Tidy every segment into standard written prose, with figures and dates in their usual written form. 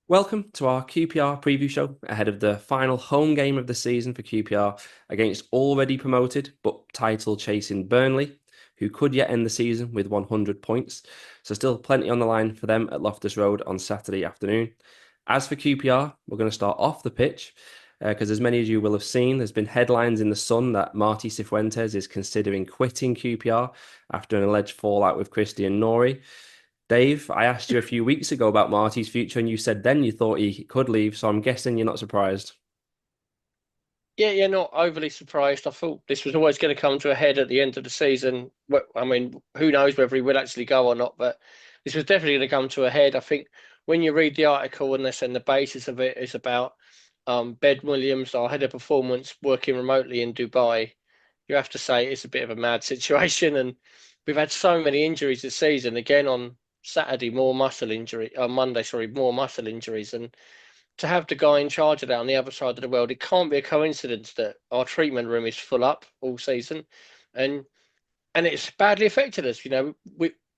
Welcome to our QPR Preview Show ahead of the final home game of the season for QPR against already promoted but title chasing Burnley, who could yet end the season with 100 points. So, still plenty on the line for them at Loftus Road on Saturday afternoon. As for QPR, we're going to start off the pitch because, as many of you will have seen, there's been headlines in the Sun that Marti Cifuentes is considering quitting QPR after an alleged fallout with Christian Nori. Dave, I asked you a few weeks ago about Marty's future, and you said then you thought he could leave. So I'm guessing you're not surprised. Yeah, not overly surprised. I thought this was always going to come to a head at the end of the season. I mean, who knows whether he will actually go or not, but this was definitely going to come to a head. I think when you read the article and they're saying the basis of it is about Ben Williams, our head of performance, working remotely in Dubai, you have to say it's a bit of a mad situation. And we've had so many injuries this season. Again, on Saturday, more muscle injury, on Monday, sorry, more muscle injuries. And to have the guy in charge of that on the other side of the world, it can't be a coincidence that our treatment room is full up all season, and it's badly affected us.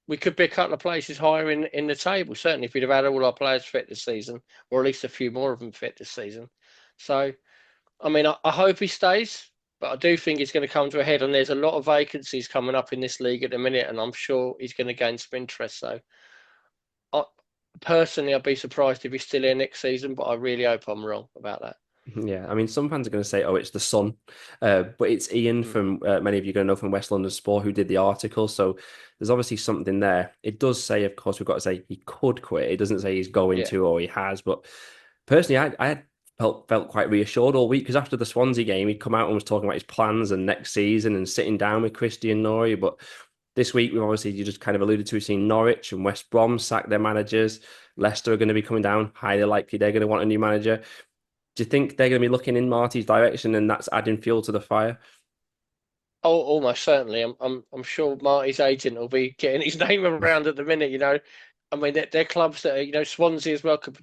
We could be a couple of places higher in the table, certainly if we'd have had all our players fit this season, or at least a few more of them fit this season. So, I mean, I hope he stays, but I do think it's going to come to a head, and there's a lot of vacancies coming up in this league at the minute, and I'm sure he's going to gain some interest. So, I, personally, I'd be surprised if he's still here next season, but I really hope I'm wrong about that. Yeah, I mean, some fans are going to say, "Oh, it's the Sun," but it's Ian Mm. from many of you are going to know from West London Sport who did the article. So there's obviously something there. It does say, of course, we've got to say he could quit. It doesn't say he's going Yeah. to or he has. But personally, I had felt quite reassured all week because after the Swansea game, he'd come out and was talking about his plans and next season and sitting down with Christian Nori. But this week, we've obviously, you just kind of alluded to, we've seen Norwich and West Brom sack their managers. Leicester are going to be coming down. Highly likely they're going to want a new manager. Do you think they're going to be looking in Marty's direction and that's adding fuel to the fire? Oh, almost certainly. I'm sure Marty's agent will be getting his name around at the minute. I mean, they're clubs that are, Swansea as well could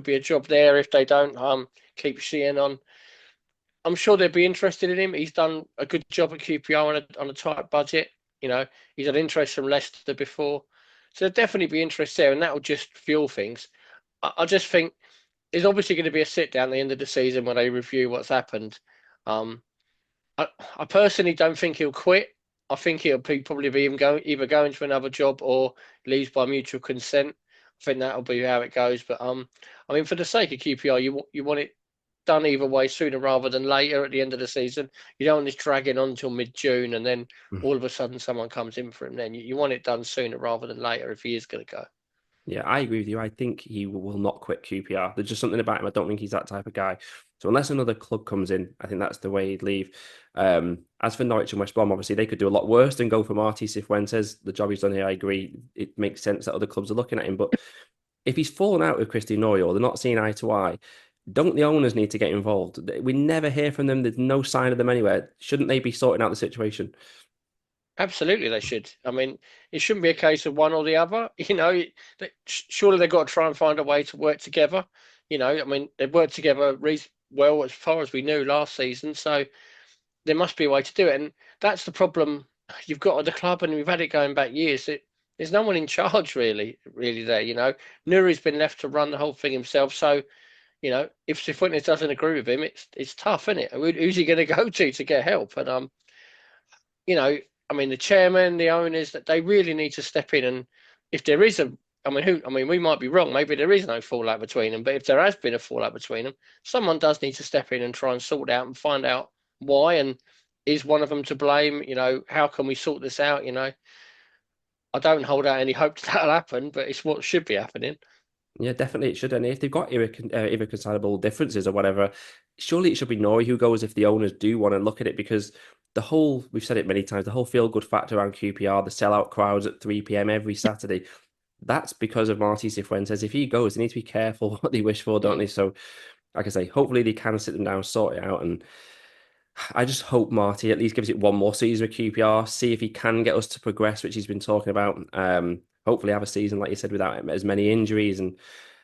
be a job there if they don't keep Sheehan on. I'm sure they'd be interested in him. He's done a good job at QPR on a tight budget. He's had interest from Leicester before, so there'll definitely be interest there, and that will just fuel things. I just think there's obviously going to be a sit down at the end of the season when they review what's happened. Um, I personally don't think he'll quit. I think probably be either going to another job or leaves by mutual consent. I think that'll be how it goes. But I mean, for the sake of QPR, you want it done either way sooner rather than later at the end of the season. You don't want this dragging on until mid-June and then all of a sudden someone comes in for him. Then you want it done sooner rather than later if he is going to go. Yeah, I agree with you. I think he will not quit QPR. There's just something about him. I don't think he's that type of guy. So unless another club comes in, I think that's the way he'd leave. As for Norwich and West Brom, obviously they could do a lot worse than go for Marti Cifuentes. The job he's done here, I agree. It makes sense that other clubs are looking at him. But if he's fallen out with Christy Noy or they're not seeing eye to eye, don't the owners need to get involved? We never hear from them. There's no sign of them anywhere. Shouldn't they be sorting out the situation? Absolutely, they should. I mean, it shouldn't be a case of one or the other. Surely they've got to try and find a way to work together. I mean, they've worked together well as far as we knew last season, so there must be a way to do it. And that's the problem you've got at the club, and we've had it going back years. There's no one in charge really there. Nuri's been left to run the whole thing himself. So, if Cifuentes doesn't agree with him, it's tough, isn't it? Who's he going to go to get help? And you know, I mean, the chairman, the owners, that they really need to step in. And if there is I mean, we might be wrong. Maybe there is no fallout between them. But if there has been a fallout between them, someone does need to step in and try and sort it out and find out why. And is one of them to blame? How can we sort this out? I don't hold out any hope that'll happen, but it's what should be happening. Yeah, definitely it should. And if they've got irreconcilable differences or whatever, surely it should be Nori who goes if the owners do want to look at it because we've said it many times, the whole feel good factor around QPR, the sellout crowds at 3 p.m. every Saturday, that's because of Marti Cifuentes. If he goes, they need to be careful what they wish for, don't Mm. they? So, like I say, hopefully they can sit them down, sort it out. And I just hope Marty at least gives it one more season with QPR, see if he can get us to progress, which he's been talking about. Hopefully have a season, like you said, without as many injuries. And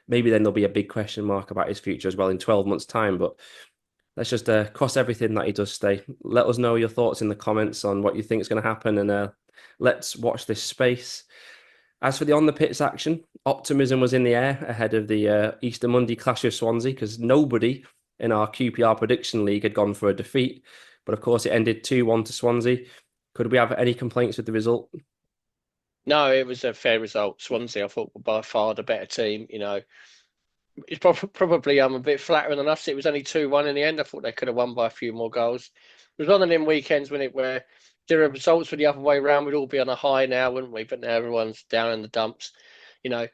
maybe then there'll be a big question mark about his future as well in 12 months' time. But let's just cross everything that he does stay. Let us know your thoughts in the comments on what you think is going to happen. And let's watch this space. As for the on-the-pitch action, optimism was in the air ahead of the Easter Monday clash with Swansea because nobody in our QPR prediction league had gone for a defeat. But of course, it ended 2-1 to Swansea. Could we have any complaints with the result? No, it was a fair result. Swansea, I thought, were by far the better team. It's probably a bit flattering than us. It was only 2-1 in the end. I thought they could have won by a few more goals. It was one of them weekends where the results were the other way around. We'd all be on a high now, wouldn't we? But now everyone's down in the dumps. You know,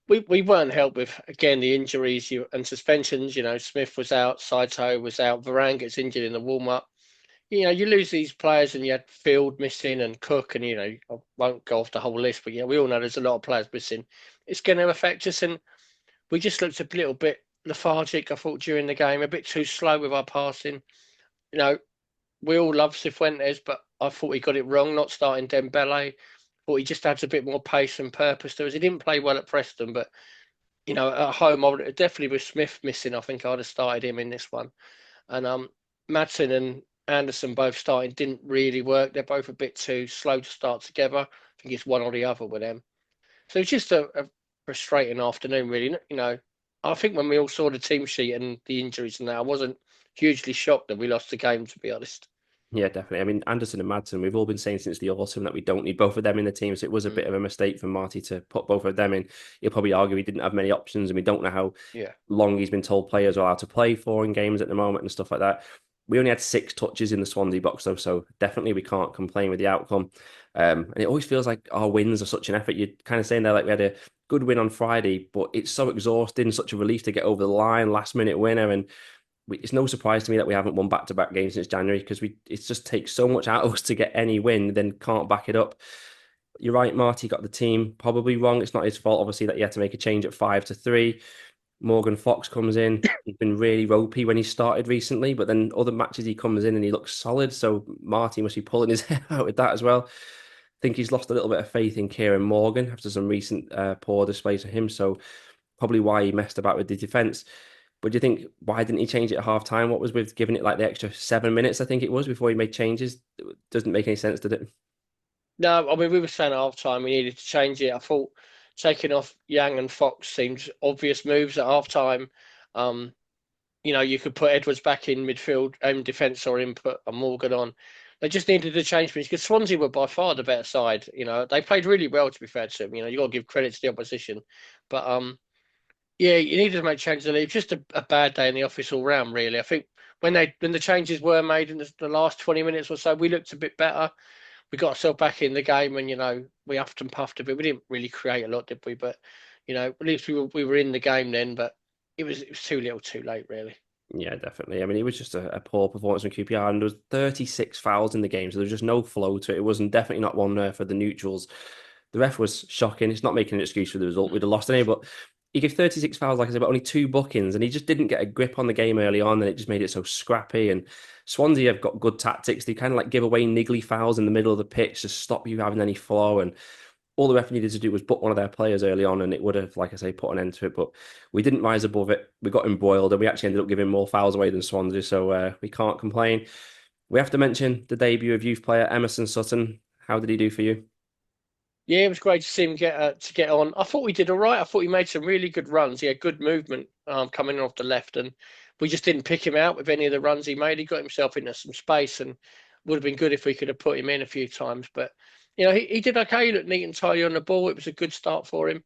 we weren't helped with again the injuries and suspensions. Smith was out, Saito was out, Varane gets injured in the warm up. You lose these players, and you had Field missing and Cook, and I won't go off the whole list, but we all know there's a lot of players missing. It's going to affect us, and we just looked a little bit lethargic, I thought, during the game, a bit too slow with our passing. You know, we all love Cifuentes, but I thought he got it wrong, not starting Dembele. Thought he just adds a bit more pace and purpose to us. He didn't play well at Preston, but at home, definitely with Smith missing, I think I'd have started him in this one. And Madsen and Anderson both starting didn't really work. They're both a bit too slow to start together. I think it's one or the other with them. So it's just a frustrating afternoon, really. I think when we all saw the team sheet and the injuries and that, I wasn't hugely shocked that we lost the game, to be honest. Yeah, definitely. I mean, Anderson and Madsen, we've all been saying since the autumn that we don't need both of them in the team. So it was a bit of a mistake for Marty to put both of them in. He'll probably argue he didn't have many options, and we don't know how long he's been told players are allowed to play for in games at the moment and stuff like that. We only had 6 touches in the Swansea box, though, so definitely we can't complain with the outcome. And it always feels like our wins are such an effort. You're kind of saying there like we had a good win on Friday, but it's so exhausting, such a relief to get over the line, last minute winner, and it's no surprise to me that we haven't won back-to-back games since January because it just takes so much out of us to get any win, then can't back it up. You're right, Marty got the team probably wrong. It's not his fault, obviously, that he had to make a change at 5-3. Morgan Fox comes in. He's been really ropey when he started recently, but then other matches he comes in and he looks solid. So Marty must be pulling his hair out with that as well. I think he's lost a little bit of faith in Kieran Morgan after some recent poor displays for him. So probably why he messed about with the defence. But do you think why didn't he change it at half time? What was with giving it like the extra 7 minutes, I think it was, before he made changes? It doesn't make any sense, did it? No, I mean, we were saying at half time we needed to change it. I thought taking off Yang and Fox seemed obvious moves at half time. You could put Edwards back in midfield, defence, or input and Morgan on. They just needed to change things because Swansea were by far the better side. They played really well, to be fair to them. You got to give credit to the opposition, but yeah, you needed to make changes. It was just a bad day in the office all round, really. I think when the changes were made in the last 20 minutes or so, we looked a bit better. We got ourselves back in the game, and we huffed and puffed a bit. We didn't really create a lot, did we? But at least we were in the game then. But it was too little, too late, really. Yeah, definitely. I mean, it was just a poor performance from QPR, and there was 36 fouls in the game, so there was just no flow to it. It wasn't definitely not one for the neutrals. The ref was shocking. It's not making an excuse for the result. We'd have lost anyway, but he gave 36 fouls, like I said, but only 2 bookings, and he just didn't get a grip on the game early on, and it just made it so scrappy. And Swansea have got good tactics. They kind of like give away niggly fouls in the middle of the pitch to stop you having any flow. And all the ref needed to do was book one of their players early on, and it would have, like I say, put an end to it. But we didn't rise above it. We got embroiled, and we actually ended up giving more fouls away than Swansea, so we can't complain. We have to mention the debut of youth player Emerson Sutton. How did he do for you? Yeah, it was great to see him get on. I thought we did all right. I thought he made some really good runs. He had good movement coming off the left, and we just didn't pick him out with any of the runs he made. He got himself into some space, and would have been good if we could have put him in a few times. But he did okay. He looked neat and tidy on the ball. It was a good start for him.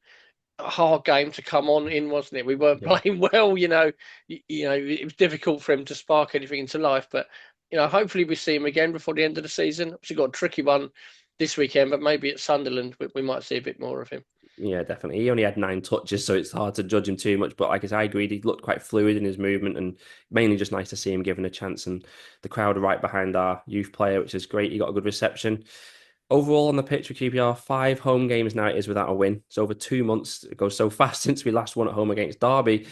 A hard game to come on in, wasn't it? We weren't playing well. It was difficult for him to spark anything into life. But hopefully we see him again before the end of the season. Obviously got a tricky one this weekend, but maybe at Sunderland we might see a bit more of him. Yeah, definitely. He only had 9 touches, so it's hard to judge him too much. But like I said, I agreed. He looked quite fluid in his movement, and mainly just nice to see him given a chance. And the crowd are right behind our youth player, which is great. He got a good reception. Overall on the pitch for QPR, 5 home games now it is without a win. It's over 2 months. It goes so fast since we last won at home against Derby,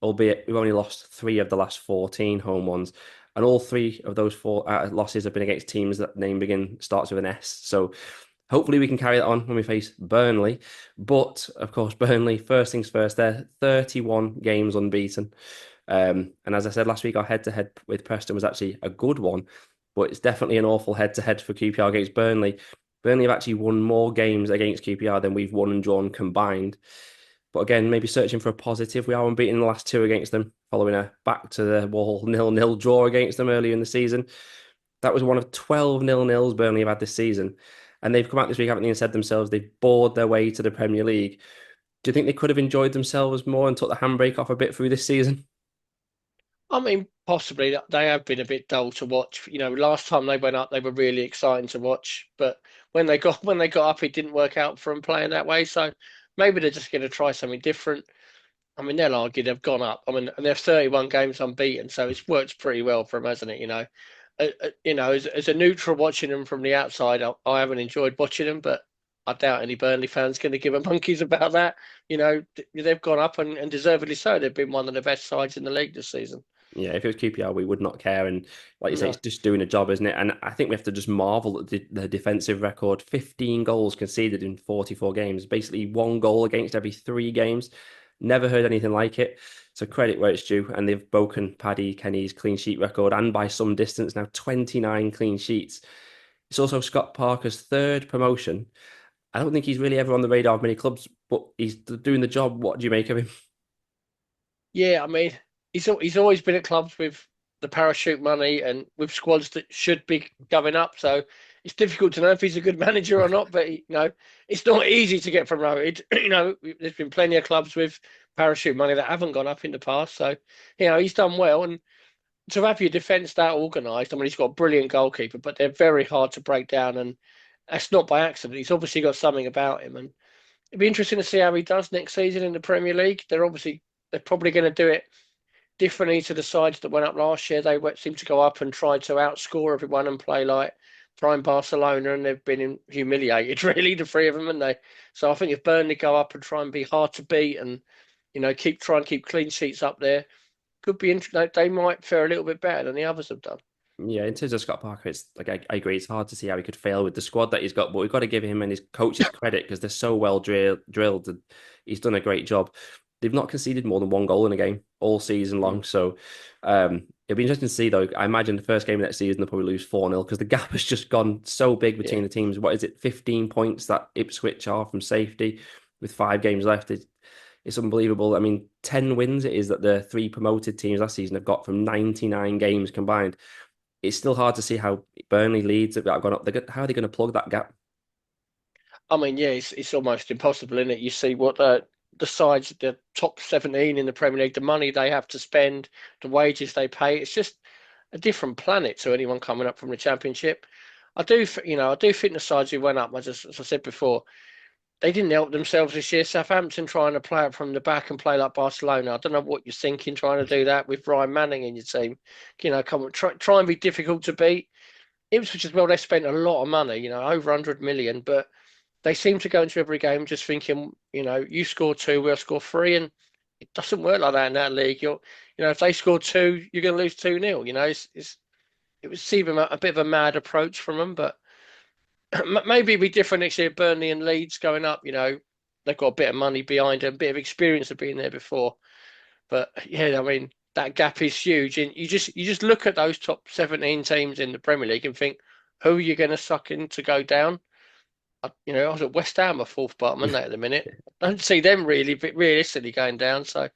albeit we've only lost 3 of the last 14 home ones. And all 3 of those 4 losses have been against teams that name starts with an S. So hopefully we can carry that on when we face Burnley. But of course, Burnley, first things first, they're 31 games unbeaten. And as I said last week, our head-to-head with Preston was actually a good one, but it's definitely an awful head-to-head for QPR against Burnley. Burnley have actually won more games against QPR than we've won and drawn combined. But again, maybe searching for a positive. We are unbeaten in the last two against them, following a back to the wall 0-0 draw against them earlier in the season. That was one of 12 0-0s Burnley have had this season. And they've come out this week, haven't they, and said themselves they've bored their way to the Premier League. Do you think they could have enjoyed themselves more and took the handbrake off a bit through this season? I mean, possibly they have been a bit dull to watch. Last time they went up, they were really exciting to watch. But when they got up, it didn't work out for them playing that way. So maybe they're just going to try something different. I mean, they'll argue they've gone up. I mean, and they're 31 games unbeaten, so it's worked pretty well for them, hasn't it? As a neutral watching them from the outside, I haven't enjoyed watching them, but I doubt any Burnley fans going to give a monkeys about that. They've gone up and deservedly so. They've been one of the best sides in the league this season. Yeah, if it was QPR, we would not care. And like you say, No. it's just doing a job, isn't it? And I think we have to just marvel at the defensive record. 15 goals conceded in 44 games, basically one goal against every three games. Never heard anything like it. So credit where it's due. And they've broken Paddy Kenny's clean sheet record and by some distance now 29 clean sheets. It's also Scott Parker's third promotion. I don't think he's really ever on the radar of many clubs, but he's doing the job. What do you make of him? Yeah, I mean, he's always been at clubs with the parachute money and with squads that should be going up. So it's difficult to know if he's a good manager or not. But it's not easy to get promoted. There's been plenty of clubs with parachute money that haven't gone up in the past. So he's done well. And to have your defence that organised, I mean, he's got a brilliant goalkeeper, but they're very hard to break down. And that's not by accident. He's obviously got something about him. And it'd be interesting to see how he does next season in the Premier League. They're probably going to do it differently to the sides that went up last year. They seem to go up and try to outscore everyone and play like prime Barcelona, and they've been humiliated, really, the three of them, and they. So I think if Burnley go up and try and be hard to beat, and try and keep clean sheets up there, could be interesting. They might fare a little bit better than the others have done. Yeah, in terms of Scott Parker, it's like I agree. It's hard to see how he could fail with the squad that he's got, but we've got to give him and his coaches credit because they're so well drilled, and he's done a great job. They've not conceded more than one goal in a game all season long. So it'll be interesting to see, though. I imagine the first game of next season they'll probably lose 4-0 because the gap has just gone so big between Yeah. the teams. What is it, 15 points that Ipswich are from safety with 5 games left? It's unbelievable. I mean, 10 wins it is that the three promoted teams last season have got from 99 games combined. It's still hard to see how Burnley, Leeds have gone up. How are they going to plug that gap? I mean, yeah, it's almost impossible, isn't it? You see what the sides, the top 17 in the Premier League, the money they have to spend, the wages they pay. It's just a different planet to anyone coming up from the Championship. I do think the sides who went up, as I said before, they didn't help themselves this year. Southampton trying to play it from the back and play like Barcelona. I don't know what you're thinking trying to do that with Ryan Manning in your team. Come on, try and be difficult to beat. Ipswich as well, they spent a lot of money, over 100 million, but they seem to go into every game just thinking, you score two, we'll score three, and it doesn't work like that in that league. If they score two, you're going to lose 2-0. It was seem a bit of a mad approach from them, but maybe it'd be different next year. Burnley and Leeds going up, they've got a bit of money behind them, a bit of experience of being there before. But yeah, I mean that gap is huge, and you just look at those top 17 teams in the Premier League and think, who are you going to suck in to go down? I was at West Ham, a fourth bottom, aren't they, at the minute? I don't see them really, but realistically going down. So,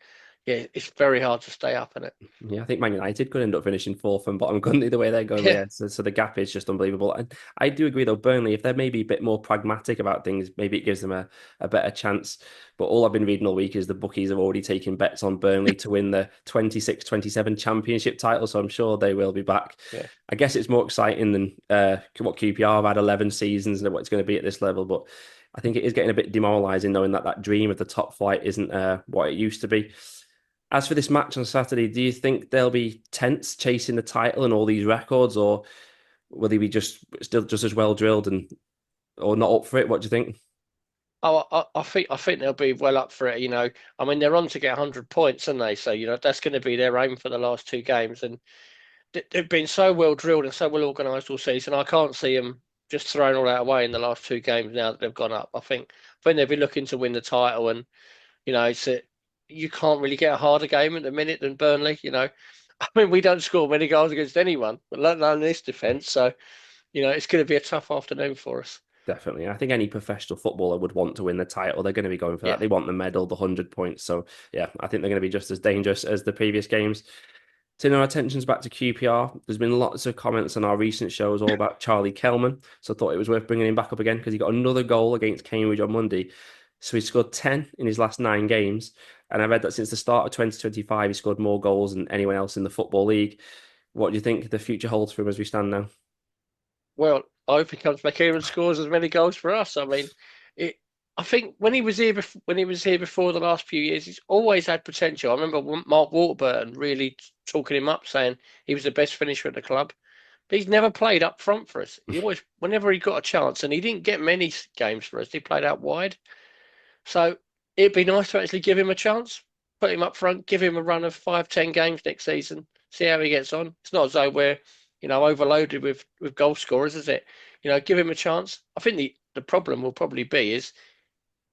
yeah, it's very hard to stay up in it. Yeah, I think Man United could end up finishing fourth and bottom, couldn't they, the way they're going? Yeah, Yeah, so the gap is just unbelievable. And I do agree, though, Burnley, if they're maybe a bit more pragmatic about things, maybe it gives them a better chance. But all I've been reading all week is the bookies have already taken bets on Burnley to win the 26-27 championship title, so I'm sure they will be back. yeah. I guess it's more exciting than what QPR have had 11 seasons and what it's going to be at this level, but I think it is getting a bit demoralising knowing that that dream of the top flight isn't what it used to be. As for this match on Saturday, do you think they'll be tense chasing the title and all these records, or will they be still just as well drilled and or not up for it? What do you think? Oh, I think they'll be well up for it. I mean, they're on to get 100 points, aren't they? So that's going to be their aim for the last two games, and they've been so well drilled and so well organised all season. I can't see them just throwing all that away in the last two games now that they've gone up. I think they'll be looking to win the title, and it's you can't really get a harder game at the minute than Burnley. I mean, we don't score many goals against anyone, but let alone this defence. So it's going to be a tough afternoon for us. Definitely. I think any professional footballer would want to win the title. They're going to be going for that. Yeah. They want the medal, the 100 points. So, yeah, I think they're going to be just as dangerous as the previous games. Turning our attentions back to QPR, there's been lots of comments on our recent shows all about Charlie Kelman. So I thought it was worth bringing him back up again because he got another goal against Cambridge on Monday. So he scored 10 in his last 9 games. And I read that since the start of 2025, he scored more goals than anyone else in the Football League. What do you think the future holds for him as we stand now? Well, I hope he comes back here and scores as many goals for us. I mean, it. I think when he was here before the last few years, he's always had potential. I remember Mark Warburton really talking him up, saying he was the best finisher at the club. But he's never played up front for us. He always, whenever he got a chance, and he didn't get many games for us, he played out wide. So it'd be nice to actually give him a chance, put him up front, give him a run of 5, 10 games next season, see how he gets on. It's not as though we're, overloaded with goal scorers, is it? Give him a chance. I think the problem will probably be is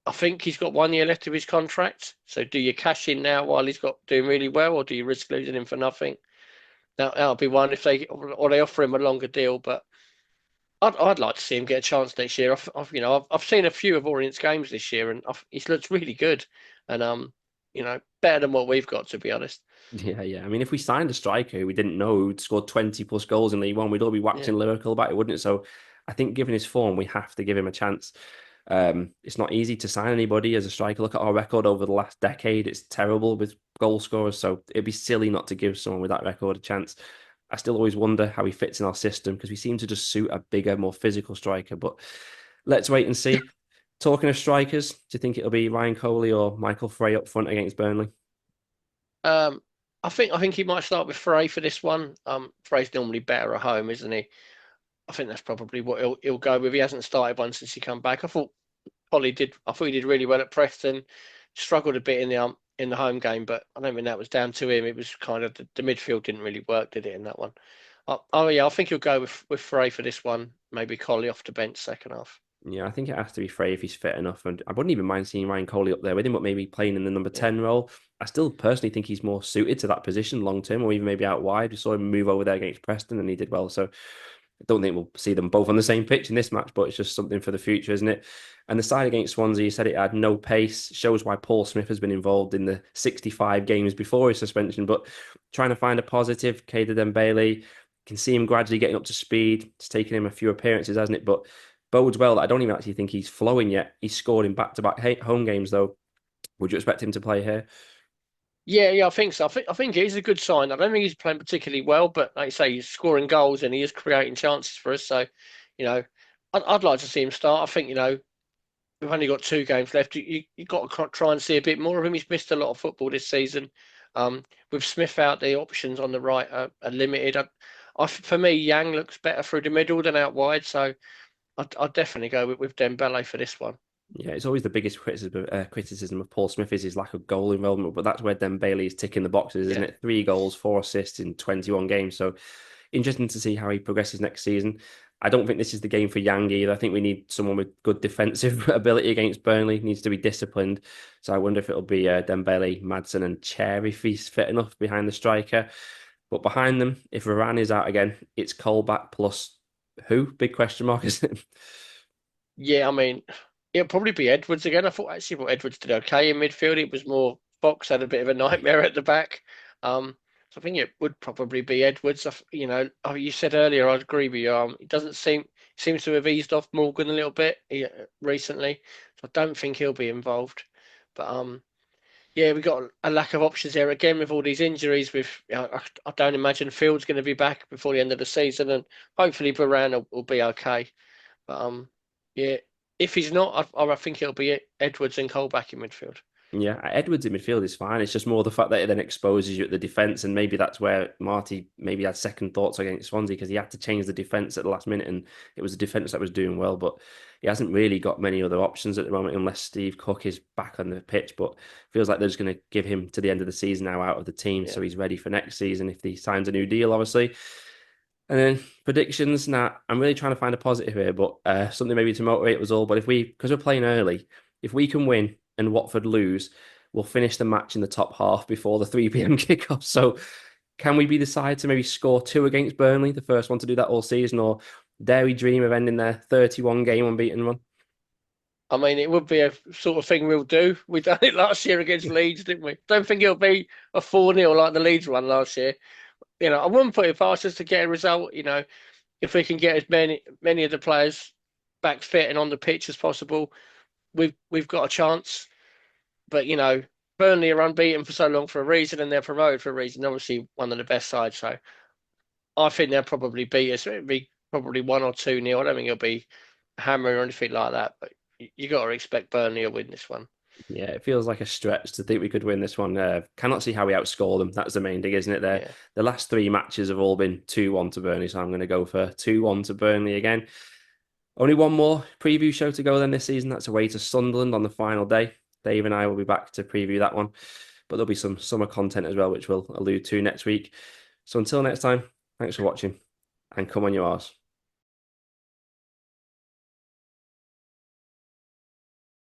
I think he's got 1 year left of his contract. So do you cash in now while he's got doing really well, or do you risk losing him for nothing? That'll be one if they offer him a longer deal, but I'd like to see him get a chance next year. I've seen a few of Orient's games this year, and he's looked really good, and better than what we've got, to be honest. Yeah, yeah. I mean, if we signed a striker who we didn't know who'd scored 20 plus goals in League One, we'd all be Yeah, waxing lyrical about it, wouldn't it? So I think given his form, we have to give him a chance. It's not easy to sign anybody as a striker. Look at our record over the last decade. It's terrible with goal scorers. So it'd be silly not to give someone with that record a chance. I still always wonder how he fits in our system because we seem to just suit a bigger, more physical striker. But let's wait and see. Talking of strikers, do you think it'll be Ryan Coley or Michael Frey up front against Burnley? um, I think he might start with Frey for this one. Frey's normally better at home, isn't he? I think that's probably what he'll go with. He hasn't started one since he come back. I thought he did really well at Preston. Struggled a bit in the home game, but I don't think that was down to him. It was kind of the midfield didn't really work, did it, in that one? Oh yeah, I think he'll go with Frey for this one. Maybe Collie off the bench second half. Yeah, I think it has to be Frey if he's fit enough. And I wouldn't even mind seeing Ryan Coley up there with him, but maybe playing in the number Yeah. 10 role. I still personally think he's more suited to that position long term, or even maybe out wide. We saw him move over there against Preston and he did well. So I don't think we'll see them both on the same pitch in this match, but it's just something for the future, isn't it? And the side against Swansea, you said it had no pace, shows why Paul Smith has been involved in the 65 games before his suspension. But trying to find a positive, Keita Dembele, can see him gradually getting up to speed. It's taken him a few appearances, hasn't it? But bodes well that I don't even actually think he's flowing yet. He's scored in back-to-back home games, though. Would you expect him to play here? Yeah, I think so. I think it is a good sign. I don't think he's playing particularly well, but like you say, he's scoring goals and he is creating chances for us. So, you know, I'd like to see him start. I think, we've only got 2 games left. You got to try and see a bit more of him. He's missed a lot of football this season. With Smith out, the options on the right are limited. For me, Yang looks better through the middle than out wide. So I'd definitely go with Dembele for this one. Yeah, it's always the biggest criticism of Paul Smith is his lack of goal involvement, but that's where Dembele is ticking the boxes, isn't Yeah. it? 3 goals, 4 assists in 21 games. So interesting to see how he progresses next season. I don't think this is the game for Yang either. I think we need someone with good defensive ability against Burnley. Needs to be disciplined. So I wonder if it'll be Dembele, Madsen, and Chair if he's fit enough behind the striker. But behind them, if Varane is out again, it's Colback plus who? Big question mark, isn't it? Yeah, I mean, it'll probably be Edwards again. I thought Edwards did okay in midfield. It was more Fox had a bit of a nightmare at the back. So I think it would probably be Edwards. You said earlier, I'd agree with you. It doesn't seems to have eased off Morgan a little bit recently. So I don't think he'll be involved. But yeah, we got a lack of options there again with all these injuries. I don't imagine Field's going to be back before the end of the season, and hopefully Varane will be okay. But yeah, if he's not, I think it'll be Edwards and Cole back in midfield. Yeah, Edwards in midfield is fine. It's just more the fact that it then exposes you at the defence, and maybe that's where Marty maybe had second thoughts against Swansea because he had to change the defence at the last minute, and it was the defence that was doing well. But he hasn't really got many other options at the moment unless Steve Cook is back on the pitch. But feels like they're just going to give him to the end of the season now out of the team, Yeah. so he's ready for next season if he signs a new deal, obviously. And then predictions. Now, I'm really trying to find a positive here, but something maybe to motivate us all. But because we're playing early, if we can win and Watford lose, we'll finish the match in the top half before the 3 p.m. kickoff. So can we be the side to maybe score 2 against Burnley, the first one to do that all season, or dare we dream of ending their 31 game unbeaten run? I mean, it would be a sort of thing we'll do. We done it last year against Leeds, didn't we? Don't think it'll be a 4-0 like the Leeds one last year. I wouldn't put it past us to get a result. If we can get as many of the players back fit and on the pitch as possible, we've got a chance. But Burnley are unbeaten for so long for a reason, and they're promoted for a reason. Obviously, one of the best sides. So I think they'll probably beat us. It'll be probably 1 or 2-0. I don't think it'll be hammering or anything like that. But you got to expect Burnley to win this one. Yeah, it feels like a stretch to think we could win this one. Cannot see how we outscore them. That's the main thing, isn't it? Yeah. The last three matches have all been 2-1 to Burnley, so I'm going to go for 2-1 to Burnley again. Only one more preview show to go then this season. That's away to Sunderland on the final day. Dave and I will be back to preview that one, but there'll be some summer content as well, which we'll allude to next week. So until next time, thanks for watching and come on you Rs.